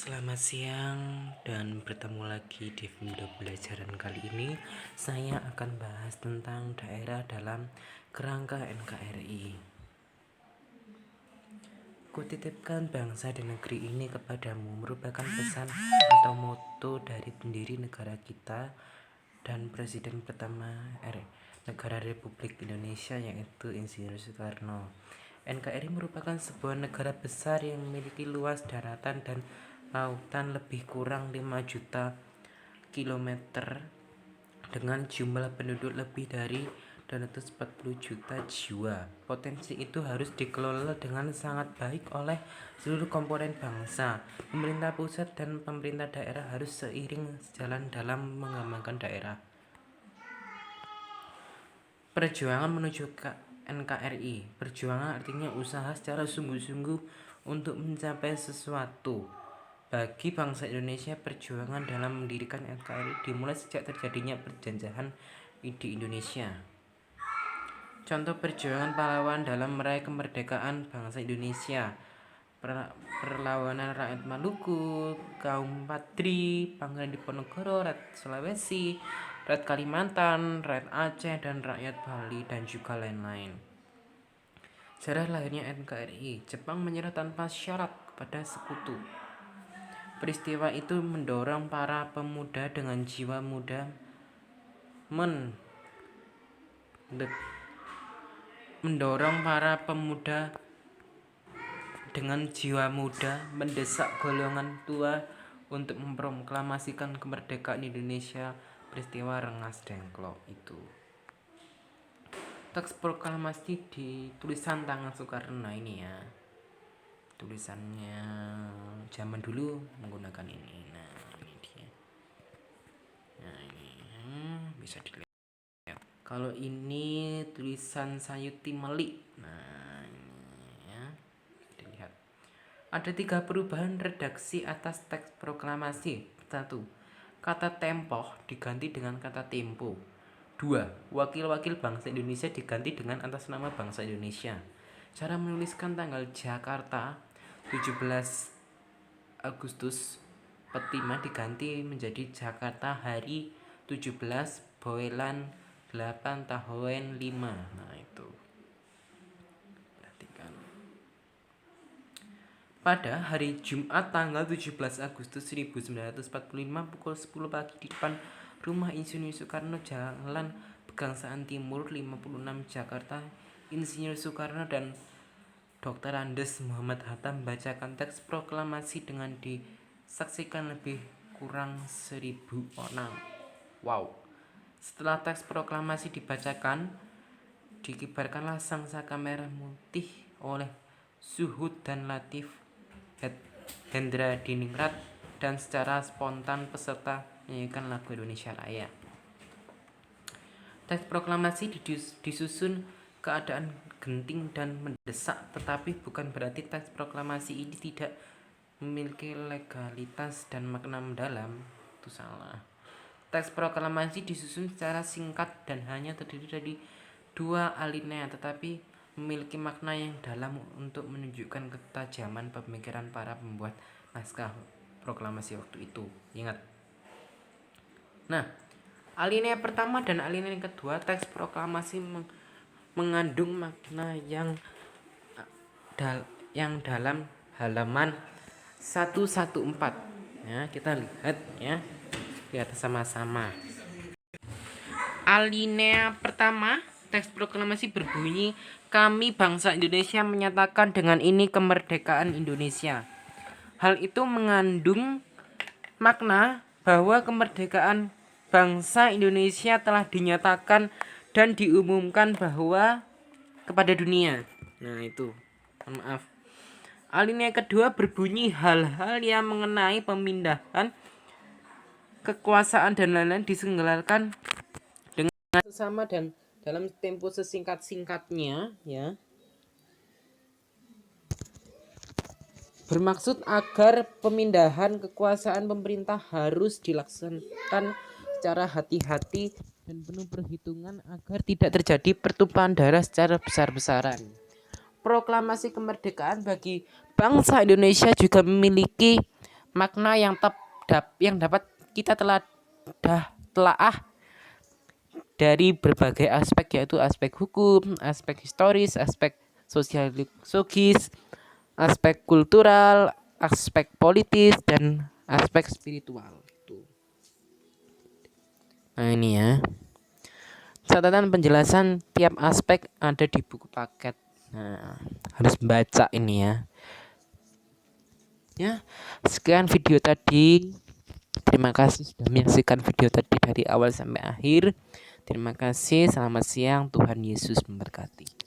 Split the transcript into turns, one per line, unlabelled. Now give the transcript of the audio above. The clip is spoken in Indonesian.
Selamat siang dan bertemu lagi di video pelajaran kali ini. Saya akan bahas tentang daerah dalam kerangka NKRI. Kutitipkan bangsa dan negeri ini kepadamu merupakan pesan atau moto dari pendiri negara kita dan Presiden pertama Negara Republik Indonesia, yaitu Insinyur Soekarno. NKRI merupakan sebuah negara besar yang memiliki luas daratan dan lautan lebih kurang 5 juta kilometer dengan jumlah penduduk lebih dari 240 juta jiwa. Potensi itu harus dikelola dengan sangat baik oleh seluruh komponen bangsa. Pemerintah pusat dan pemerintah daerah harus seiring sejalan dalam mengembangkan daerah. Perjuangan menuju NKRI. Perjuangan artinya usaha secara sungguh-sungguh untuk mencapai sesuatu. Bagi bangsa Indonesia, perjuangan dalam mendirikan NKRI dimulai sejak terjadinya perjanjian di Indonesia. Contoh perjuangan pahlawan dalam meraih kemerdekaan bangsa Indonesia: perlawanan rakyat Maluku, kaum Patri, Pangeran Diponegoro, rakyat Sulawesi, rakyat Kalimantan, rakyat Aceh, dan rakyat Bali, dan juga lain-lain. Sejarah lahirnya NKRI. Jepang menyerah tanpa syarat kepada sekutu. Peristiwa itu mendorong para pemuda dengan jiwa muda mendesak golongan tua untuk memproklamasikan kemerdekaan Indonesia. Peristiwa Rengas Dengklok itu. Teks proklamasi di tulisan tangan Soekarno ini ya. Tulisannya zaman dulu menggunakan ini. Nah, ini dia. Nah, ini bisa dilihat. Kalau ini tulisan Sayuti Melik. Nah, ini ya. Dilihat. Ada 3 perubahan redaksi atas teks proklamasi. 1. Kata tempoh diganti dengan kata tempo. 2. Wakil-wakil bangsa Indonesia diganti dengan atas nama bangsa Indonesia. Cara menuliskan tanggal Jakarta 17 Agustus Petima diganti menjadi Jakarta hari 17 Boelan 8 Tahun 5. Nah, itu perhatikan. Pada hari Jumat tanggal 17 Agustus 1945 pukul 10 pagi di depan rumah Insinyur Soekarno, Jalan Pegangsaan Timur 56 Jakarta, Insinyur Soekarno dan Dr. Andes Muhammad Hatta membacakan teks proklamasi dengan disaksikan lebih kurang 1.000 orang. Wow. Setelah teks proklamasi dibacakan, dikibarkanlah sangsaka merah putih oleh Suhud dan Latif Hendra Diningrat, dan secara spontan peserta menyanyikan lagu Indonesia Raya. Teks proklamasi disusun keadaan genting dan mendesak, tetapi bukan berarti teks proklamasi ini tidak memiliki legalitas dan makna mendalam. Itu salah. Teks proklamasi disusun secara singkat dan hanya terdiri dari 2 alinea, tetapi memiliki makna yang dalam untuk menunjukkan ketajaman pemikiran para pembuat naskah proklamasi waktu itu. Ingat. Nah, alinea pertama dan alinea kedua teks proklamasi mengandung makna yang dalam halaman 114. Ya, kita lihat ya. Lihat sama-sama. Alinea pertama teks proklamasi berbunyi, kami bangsa Indonesia menyatakan dengan ini kemerdekaan Indonesia. Hal itu mengandung makna bahwa kemerdekaan bangsa Indonesia telah dinyatakan dan diumumkan bahwa kepada dunia. Nah, itu. Maaf. Alinea kedua berbunyi, hal-hal yang mengenai pemindahan kekuasaan dan lain-lain diselenggarakan dengan sesama dan dalam tempo sesingkat-singkatnya ya. Bermaksud agar pemindahan kekuasaan pemerintah harus dilaksanakan secara hati-hati dan penuh perhitungan agar tidak terjadi pertumpahan darah secara besar-besaran. Proklamasi kemerdekaan bagi bangsa Indonesia juga memiliki makna yang dapat kita telaah dari berbagai aspek, yaitu aspek hukum, aspek historis, aspek sosiologis, aspek kultural, aspek politis, dan aspek spiritual. Nah ini ya, catatan penjelasan tiap aspek ada di buku paket. Nah, harus baca ini ya. Ya, sekian video tadi. Terima kasih sudah menyaksikan video tadi dari awal sampai akhir. Terima kasih, selamat siang, Tuhan Yesus memberkati.